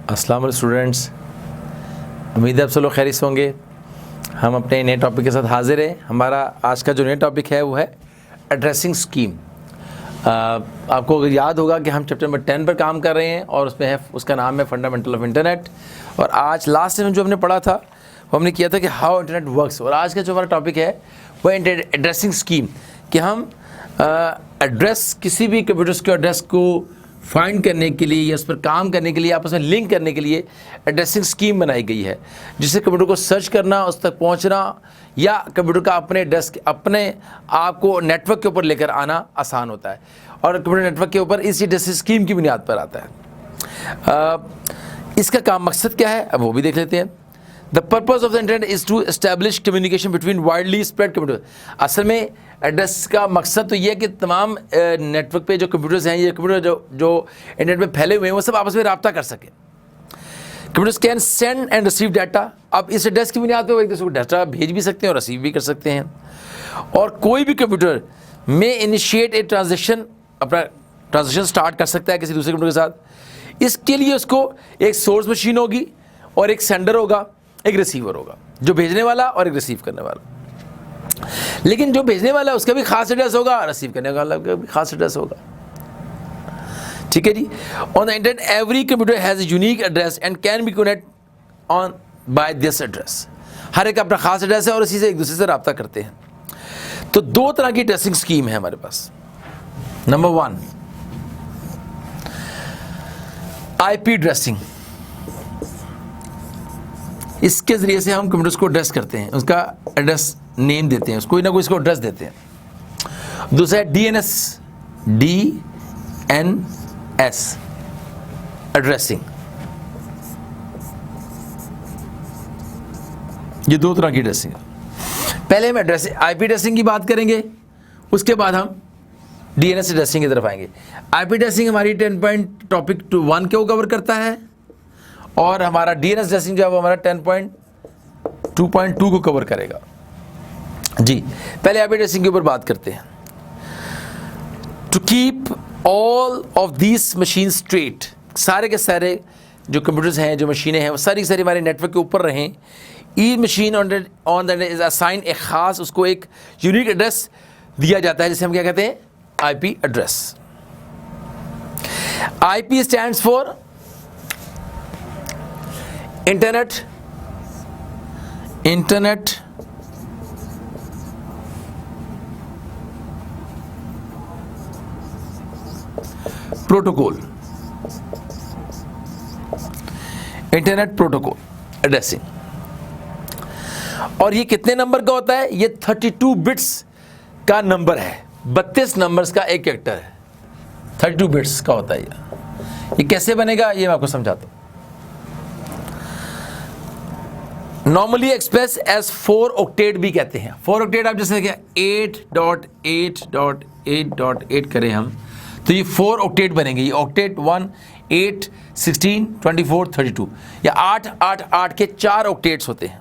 अस्सलाम वालेकुम स्टूडेंट्स, उम्मीद है आप सब लोग खैरियत से होंगे। हम अपने नए टॉपिक के साथ हाजिर हैं। हमारा आज का जो नया टॉपिक है वो है एड्रेसिंग स्कीम। आपको अगर याद होगा कि हम चैप्टर नंबर 10 पर काम कर रहे हैं और उसमें है, उसका नाम है फंडामेंटल ऑफ इंटरनेट। और आज लास्ट में जो हमने पढ़ा था वो हमने किया था कि हाउ इंटरनेट वर्क्स। और आज का जो हमारा टॉपिक है वो एड्रेसिंग स्कीम, कि हम एड्रेस किसी भी कंप्यूटर्स के एड्रेस को फाइंड करने के लिए या उस पर काम करने के लिए, आपस में लिंक करने के लिए एड्रेसिंग स्कीम बनाई गई है, जिससे कंप्यूटर को सर्च करना, उस तक पहुंचना या कंप्यूटर का अपने एड्रेस, अपने आप को नेटवर्क के ऊपर लेकर आना आसान होता है। और कंप्यूटर नेटवर्क के ऊपर इसी एड्रेसिंग स्कीम की बुनियाद पर आता है। इसका काम मकसद क्या है अब वो भी देख लेते हैं। The purpose of the internet is to establish communication between widely spread computer. असल में एड्रेस का मकसद तो ये है कि तमाम नेटवर्क पे जो कंप्यूटर्स हैं, ये कंप्यूटर जो इंटरनेट में फैले हुए हैं, वो सब आपस में रब्ता कर सकें। Computers can send and receive data. अब इस एड्रेस की बुनियाद पर वो एक दूसरे को डाटा भेज भी सकते हैं और रिसीव भी कर सकते हैं। और कोई भी कंप्यूटर में इनिशिएट ए ट्रांजेक्शन, अपना ट्रांजेक्शन स्टार्ट कर सकता है किसी दूसरे कंप्यूटर के साथ। इसके लिए उसको एक सोर्स मशीन होगी और एक सेंडर होगा, एक रिसीवर होगा, जो भेजने वाला और एक रिसीव करने वाला। लेकिन जो भेजने वाला है उसका भी खास एड्रेस होगा, रिसीव करने वाला का भी खास एड्रेस होगा। ठीक है जी। On the internet every computer has a unique address and can be connect on by this address. हर एक अपना खास एड्रेस है और इसी से एक दूसरे से रब्ता करते हैं। तो दो तरह की एड्रेसिंग स्कीम है हमारे पास। Number 1, IP addressing. इसके ज़रिए से हम कंप्यूटर्स को एड्रेस करते हैं, उसका एड्रेस नेम देते हैं, कोई ना कोई इसको एड्रेस देते हैं। दूसरा है डीएनएस, डीएनएस एड्रेसिंग। ये दो तरह की एड्रेसिंग है। पहले हम एड्रेसिंग, आईपी एड्रेसिंग की बात करेंगे, उसके बाद हम डीएनएस एड्रेसिंग की तरफ आएंगे। आईपी एड्रेसिंग हमारी 10.1 को कवर करता है और हमारा डीएनएस एड्रेसिंग जो है वो हमारा 10.2.2 को कवर करेगा। जी, पहले आईपी एड्रेसिंग के ऊपर बात करते हैं। To keep all of these machine straight, सारे के सारे जो कंप्यूटर्स हैं, जो मशीनें हैं, वो सारी सारी हमारे नेटवर्क के ऊपर रहें। ई machine on that is assign, एक खास उसको एक यूनिक एड्रेस दिया जाता है, जिसे हम क्या कहते हैं, IP address. IP stands for internet protocol, internet protocol addressing. और ये कितने नंबर का होता है? ये 32 बिट्स का नंबर है, 32 नंबर्स का एक कैरेक्टर है, 32 बिट्स का होता है। ये कैसे बनेगा ये मैं आपको समझाता हूं। नॉर्मली एक्सप्रेस एज 4 ऑक्टेट भी कहते हैं। 4 ऑक्टेट आप जैसे क्या 8.8.8.8 करें हम, तो ये 4 ऑक्टेट बनेंगे। ये ऑक्टेट 1, 8, 16, 24, 32 या 8, 8, 8 के 4 ऑक्टेट्स होते हैं।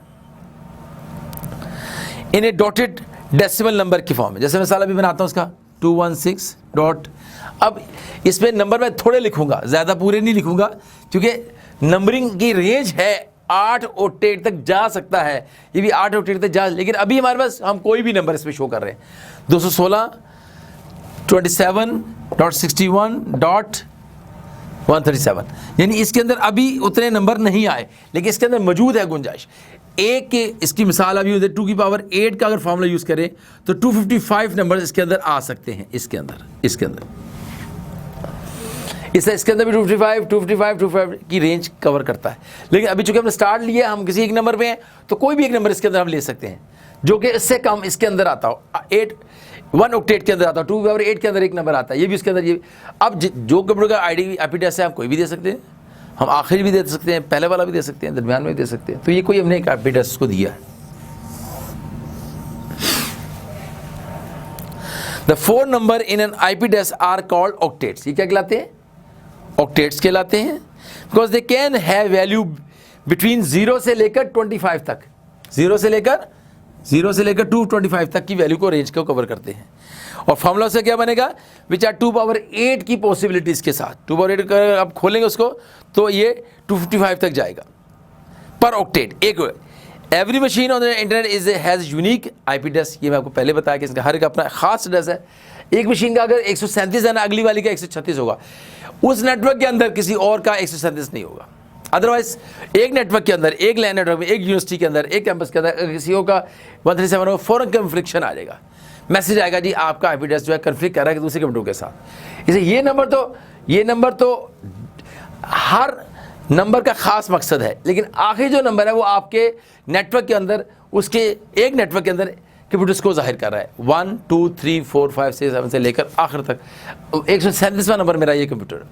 इन्हें डॉटेड डेसिमल नंबर की फॉर्म में, जैसे मिसाल अभी बनाता हूँ उसका 216 डॉट। अब इसमें नंबर मैं थोड़े लिखूंगा, ज़्यादा पूरे नहीं लिखूंगा, क्योंकि नंबरिंग की रेंज है 8 ऑक्टेट तक जा सकता है। ये भी 8 ऑक्टेट तक जा, लेकिन अभी हमारे पास हम कोई भी नंबर इसमें शो कर रहे हैं। 216, 27.61.137, यानी इसके अंदर अभी उतने नंबर नहीं आए, लेकिन इसके अंदर मौजूद है गुंजाइश। एक के, इसकी मिसाल अभी 2 की पावर 8 का अगर फॉर्मूला यूज़ करें तो 255 नंबर इसके अंदर आ सकते हैं। इसके अंदर इसके अंदर भी 255 की रेंज कवर करता है। लेकिन अभी चूंकि हमने स्टार्ट लिया, हम किसी एक नंबर पे हैं, तो कोई भी एक नंबर इसके अंदर हम ले सकते हैं जो कि इससे कम इसके अंदर आता हो। 1 ऑक्टेट के अंदर आता हो, 2 की पावर 8 के अंदर एक नंबर आता है, ये भी इसके अंदर। ये अब जो कंप्यूटर का आईडी आईपी एड्रेस है, हम कोई भी दे सकते हैं, हम आखिरी भी दे सकते हैं, पहले वाला भी दे सकते हैं, दरमियान में भी दे सकते हैं। तो ये कोई हमने एक आईपी एड्रेस को दिया है। The 4 number in an IP address are called octets. ये क्या कहलाते हैं? ऑक्टेट्स कहलाते हैं, because they can have value between 0 से लेकर 25 तक, 0 से लेकर 225 तक की वैल्यू को, रेंज को कवर करते हैं। और फॉर्मूला से क्या बनेगा, विच आर 2 पावर 8 की पॉसिबिलिटीज़ के साथ। 2 पावर 8 का आप खोलेंगे उसको तो ये 255 तक जाएगा पर ऑक्टेट। एक every machine on the internet is has unique IP address, ये मैं आपको पहले बताया कि इसका हर एक अपना खास एड्रेस है। एक मशीन का अगर 137 है ना, अगली वाली का 136 होगा, उस नेटवर्क के अंदर किसी और का 137 नहीं होगा। अदरवाइज एक नेटवर्क के अंदर, एक लैन नेटवर्क में, एक यूनिवर्सिटी के अंदर, एक कैंपस के अंदर अगर किसी का 137 होगा, फ़ौरन कन्फ्लिक्शन आ जाएगा, मैसेज आएगा जी आपका आईपी एड्रेस जो है कन्फ्लिक्ट कर रहा है दूसरे कंप्यूटर के साथ। इसलिए ये नंबर तो हर नंबर का खास मकसद है, लेकिन आखिरी जो नंबर है वो आपके नेटवर्क के अंदर, उसके एक नेटवर्क के अंदर कंप्यूटर्स को जाहिर कर रहा है। 1 2 3 4 5 6 7 से लेकर आखिर तक 137वां नंबर मेरा ये computer.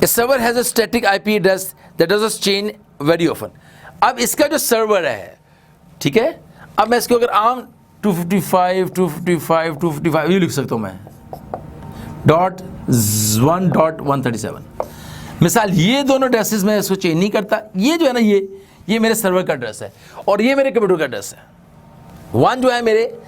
A server has a static IP address that doesn't change very often। अब इसका जो सर्वर है, ठीक है, अब मैं इसको अगर आम 255 ये लिख सकता हूँ मैं .1.137 मिसाल। ये दोनों एड्रेसेस मैं इसको चेंज नहीं करता। ये जो है ना, ये मेरे सर्वर का एड्रेस है और ये मेरे कंप्यूटर का एड्रेस है। 1 जो है मेरे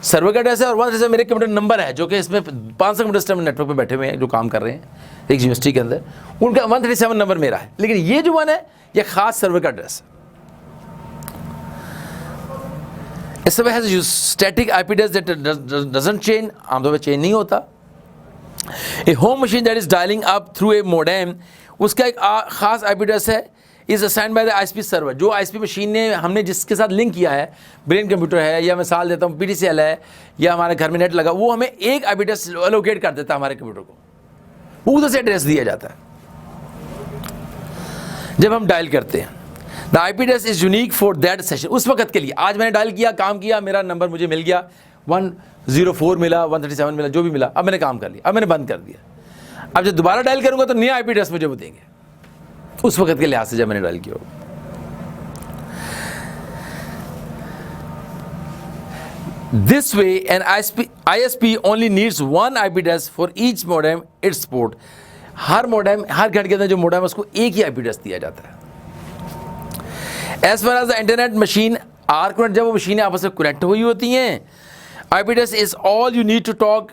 सर्वर का एड्रेस है और 1 मेरे कंप्यूटर नंबर है, जो कि इसमें 500 कंप्यूटर नेटवर्क पे बैठे हुए हैं जो काम कर रहे हैं एक यूनिवर्सिटी के अंदर, उनका 137 नंबर मेरा है। लेकिन ये जो 1 है ये खास सर्वर का एड्रेस है। इस server has static IP address that doesn't change, आमतौर पर चेंज नहीं होता। A home machine that is dialing up through a modem, उसका एक खास आईपी एड्रेस है, is assigned by the ISP server. जो आईएसपी मशीन ने हमने जिसके साथ लिंक किया है, ब्रेन कंप्यूटर है या मिसाल देता हूँ पीटीसीएल है या हमारे घर में नेट लगा, वो हमें एक आईपी एड्रेस एलोकेट कर देता है हमारे कंप्यूटर को, वो उधर से एड्रेस दिया जाता है जब हम डायल करते हैं। The IP address is unique for that session, उस वक्त के लिए। आज मैंने डायल किया, काम किया, मेरा नंबर मुझे मिल गया, 104 मिला, 137 मिला, जो भी मिला, अब मैंने काम कर लिया, अब मैंने बंद कर दिया। अब जब दोबारा डायल करूंगा तो नया आईपी एड्रेस मुझे वो देंगे उस वक्त के लिहाज से जब मैंने डायल किया हो। This way an ISP only needs 1 IP address for each modem it's support. हर मोडेम, हर घर के अंदर जो मोडेम है उसको एक ही IP address दिया जाता है। As far as the internet machine are connect, जब वो मशीनें आपस में कनेक्ट हुई होती हैं, IP address is all you need to talk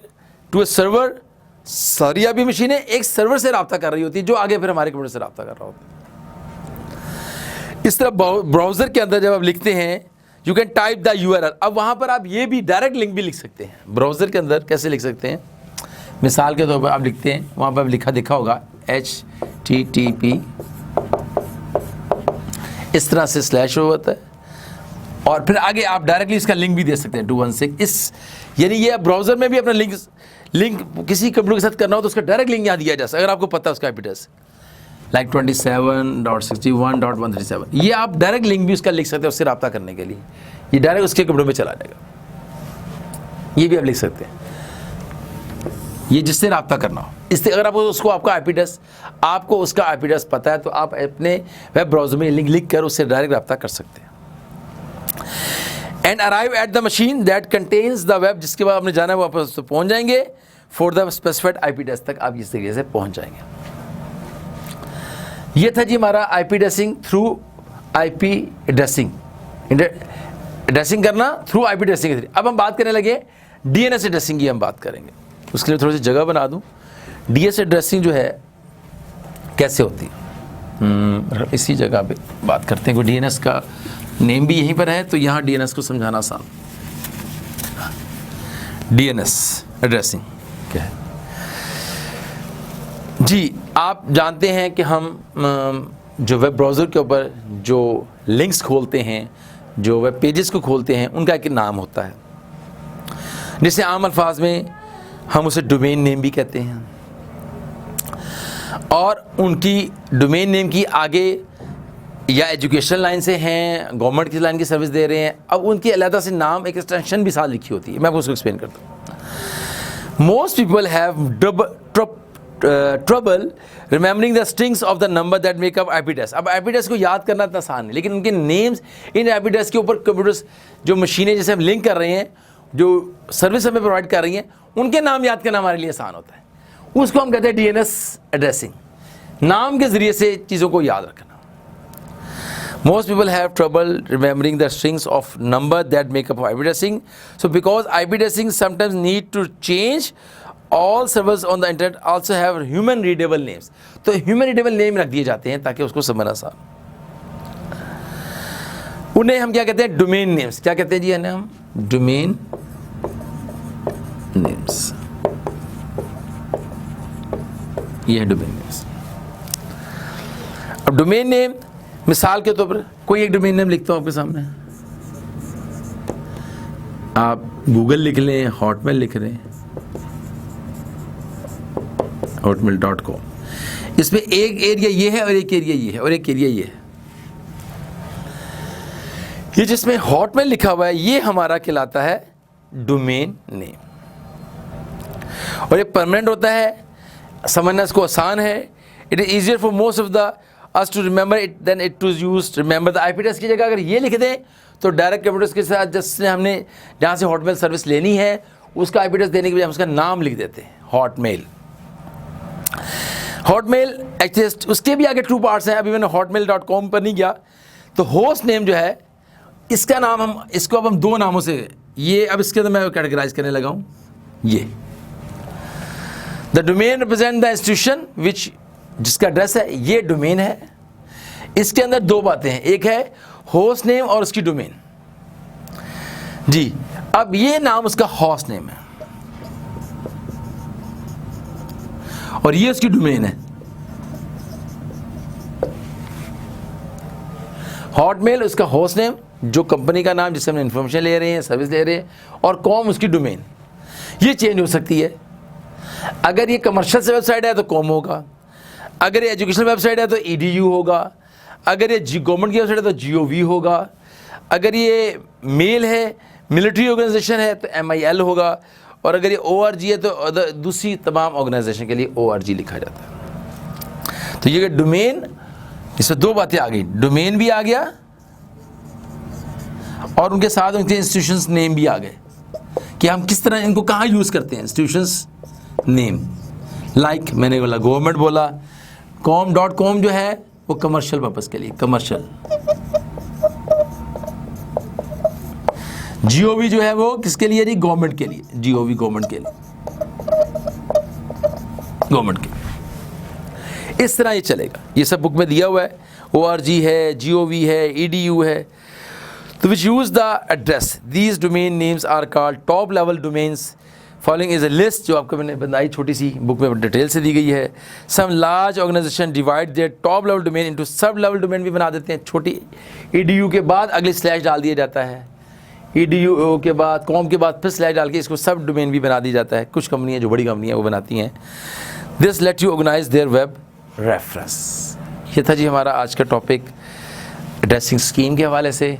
to a server. सारी अभी मशीनें एक सर्वर से रब्ता कर रही होती है जो आगे फिर हमारे कंप्यूटर से रब्ता कर रहा होता है। इस तरह ब्राउज़र के अंदर जब आप लिखते हैं, you can type the URL, अब वहाँ पर आप ये भी डायरेक्ट लिंक भी लिख सकते हैं। ब्राउज़र के अंदर कैसे लिख सकते हैं, मिसाल के तौर पर आप लिखते हैं, वहाँ पर लिखा दिखा होगा HTTP, इस तरह से स्लैश होता है और फिर आगे आप डायरेक्टली इसका लिंक भी दे सकते हैं 216। इस यानी ये ब्राउज़र में भी अपना लिंक किसी कंप्यूटर के साथ करना हो तो उसका डायरेक्ट लिंक यहाँ दिया जा सकता है, अगर आपको पता है उसका IP एड्रेस लाइक 27.61.137। ये आप डायरेक्ट लिंक भी उसका लिख सकते हैं उससे रब्ता करने के लिए, ये डायरेक्ट उसके कंप्यूटर में चला जाएगा। ये भी आप लिख सकते हैं, ये जिससे रब्ता करना हो। इससे अगर आपको उसको आपका IP एड्रेस, आपको उसका IP एड्रेस पता है तो आप अपने वेब ब्राउज़र में लिंक लिख कर उससे डायरेक्ट रब्ता कर सकते हैं। And arrive at the machine that contains the web, जिसके बाद आपने जाना है वो आप उस पहुँच जाएंगे। For the specified IP address तक आप इस तरीके से पहुँच जाएंगे। ये था जी हमारा IP addressing through IP addressing, addressing करना थ्रू IP एड्रेसिंग। अब हम बात करने लगे DNS एड्रेसिंग की, हम बात करेंगे। उसके लिए थोड़ी सी जगह बना दूं। DNS एड्रेसिंग जो है कैसे होती है, इसी जगह पे बात करते हैं। कोई DNS का नेम भी यहीं पर है तो यहाँ DNS को समझाना आसान। DNS एड्रेसिंग क्या है जी, आप जानते हैं कि हम जो वेब ब्राउज़र के ऊपर जो लिंक्स खोलते हैं, जो वेब पेजेस को खोलते हैं, उनका एक नाम होता है, जिसे आम अल्फाज में हम उसे डोमेन नेम भी कहते हैं। और उनकी डोमेन नेम की आगे या एजुकेशन लाइन से हैं, गवर्नमेंट की लाइन की सर्विस दे रहे हैं, अब उनकी अलग से नाम, एक एक्सटेंशन भी साथ लिखी होती है। मैं आपको उसको एक्सप्लेन करता हूँ। Most people have trouble remembering the strings of the number that make up IP address. अब IP एड्रेस को याद करना इतना आसान है, लेकिन उनके नेम्स इन IP एड्रेस के ऊपर कंप्यूटर्स, जो मशीनें जैसे हम लिंक कर रहे हैं, जो सर्विस हमें प्रोवाइड कर रही हैं, उनके नाम याद करना हमारे लिए आसान होता है। उसको हम कहते हैं DNS एड्रेसिंग, नाम के ज़रिए से चीज़ों को याद रखना। Most people have trouble remembering the strings of number that make up IP addressing. So because IP addressing sometimes need to change, all servers on the internet also have human readable names. तो human readable name रख दिए जाते हैं ताकि उसको समझना आसान। उन्हें हम क्या कहते हैं? Domain names. क्या कहते हैं जी इन्हें हम? Domain names. ये है डोमेन नेम्स। अब डोमेन नेम मिसाल के तौर पर कोई एक डोमेन नेम लिखता हूं आपके सामने, आप गूगल लिख लें, हॉटमेल लिख रहे हैं, hotmail.com। इसमें एक एरिया ये है और एक एरिया ये है और एक एरिया ये है। ये जिसमें हॉटमेल लिखा हुआ है ये हमारा कहलाता है डोमेन नेम, और ये परमानेंट होता है, समझना इसको आसान है। It is easier for most of the us to remember it than it to use remember the IP address की जगह अगर ये लिख दें तो डायरेक्ट कंप्यूटर्स के साथ जिसने हमने जहाँ से हॉटमेल सर्विस लेनी है उसका IP address देने के बजाय हम उसका नाम लिख देते हैं हॉटमेल। हॉटमेल एक्चुअली उसके भी आगे ट्रू पार्ट्स हैं। अभी मैंने hotmail.com पर नहीं गया। तो होस्ट नेम जो है इसका नाम हम इसको अब हम दो नामों से ये अब इसके अंदर मैं कैटेगराइज करने लगा हूँ। ये the domain represent the institution which जिसका एड्रेस है, ये डोमेन है। इसके अंदर दो बातें हैं, एक है होस्ट नेम और उसकी डोमेन जी। अब ये नाम उसका होस्ट नेम है और ये उसकी डोमेन है। हॉटमेल उसका होस्ट नेम, जो कंपनी का नाम जिससे हम इंफॉर्मेशन ले रहे हैं, सर्विस ले रहे हैं, और कॉम उसकी डोमेन। ये चेंज हो सकती है। अगर ये कमर्शियल से वेबसाइट है तो कॉम होगा, अगर ये एजुकेशनल वेबसाइट है तो EDU होगा, अगर ये गवर्नमेंट की वेबसाइट है तो GOV होगा, अगर ये मेल है, मिलिट्री ऑर्गेनाइजेशन है तो MIL होगा, और अगर ये ORG है तो दूसरी तमाम ऑर्गेनाइजेशन के लिए ORG लिखा जाता है। तो ये डोमेन, इसमें दो बातें आ गई, डोमेन भी आ गया और उनके साथ उनके इंस्टीट्यूशंस नेम भी आ गए कि हम किस तरह इनको कहाँ यूज़ करते हैं। इंस्टीट्यूशंस नेम लाइक मैंने बोला गवर्नमेंट बोला, com.com जो है वो कमर्शियल पर्पस के लिए, कमर्शियल। GOV जो है वो किसके लिए जी? गवर्नमेंट के लिए। GOV गवर्नमेंट के लिए, गवर्नमेंट के लिए। इस तरह ये चलेगा। ये सब बुक में दिया हुआ है। ORG है, GOV है, EDU है। तो which use the address, these domain names are called top level domains. Following is a list, जो आपको मैंने बताई छोटी सी बुक में डिटेल से दी गई है। Some large organization divide their top level domain into sub level domain भी बना देते हैं। छोटी EDU के बाद अगले स्लैश डाल दिया जाता है, EDU के बाद कॉम के बाद फिर स्लैश डाल के इसको सब डोमेन भी बना दिया जाता है। कुछ कंपनियां जो बड़ी कंपनियां वो बनाती हैं। This let you organize their web reference. ये था जी हमारा आज का टॉपिक एड्रेसिंग स्कीम के हवाले से।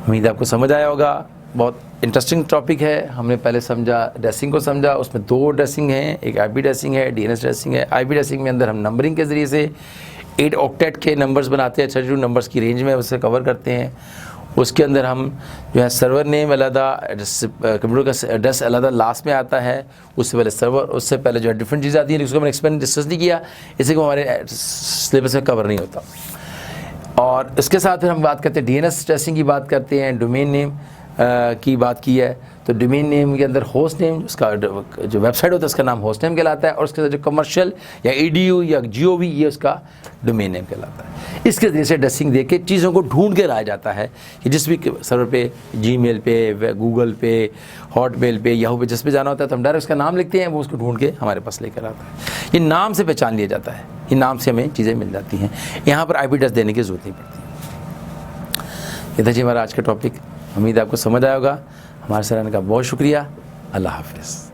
उम्मीद आपको समझ आया होगा। बहुत इंटरेस्टिंग टॉपिक है। हमने पहले समझा एड्रेसिंग को समझा, उसमें दो एड्रेसिंग हैं, एक IP एड्रेसिंग है, DNS एड्रेसिंग है। IP एड्रेसिंग में अंदर हम नंबरिंग के ज़रिए से 8 ऑक्टेट के नंबर्स बनाते हैं, 32 नंबर्स की रेंज में उसे कवर करते हैं। उसके अंदर हम जो है सर्वर नेम अलहदा, कंप्यूटर का एड्रेस अलहदा लास्ट में आता है, उससे पहले सर्वर, उससे पहले जो है डिफरेंट चीज़ आती है, उसको मैंने एक्सप्लेन डिस्कस नहीं किया, इसी को हमारे सिलेबस में कवर नहीं होता। और इसके साथ फिर हम बात करते हैं DNS एड्रेसिंग की बात करते हैं, डोमेन नेम की बात की है। तो डोमेन नेम के अंदर होस्ट नेम, उसका जो वेबसाइट होता है उसका नाम होस्ट नेम कहलाता है, और उसके साथ जो कमर्शियल या EDU या GOV ये उसका डोमेन नेम कहलाता है। इसके जरिए से एड्रेसिंग दे के चीज़ों को ढूंढ के लाया जाता है कि जिस भी सर्वर पे, Gmail पे, गूगल पे, हॉटमेल पे, याहू पे, जिस पे जाना होता है तो हम डायरेक्ट उसका नाम लिखते हैं, वो उसको ढूंढ के हमारे पास लेकर आता है। ये नाम से पहचान लिया जाता है, ये नाम से हमें चीज़ें मिल जाती हैं। यहाँ पर IP एड्रेस देने की ज़रूरत नहीं पड़ती। ये था जी हमारा आज का टॉपिक। उम्मीद आपको समझ आया होगा। हमारे सर का बहुत शुक्रिया। अल्लाह हाफ़िज़।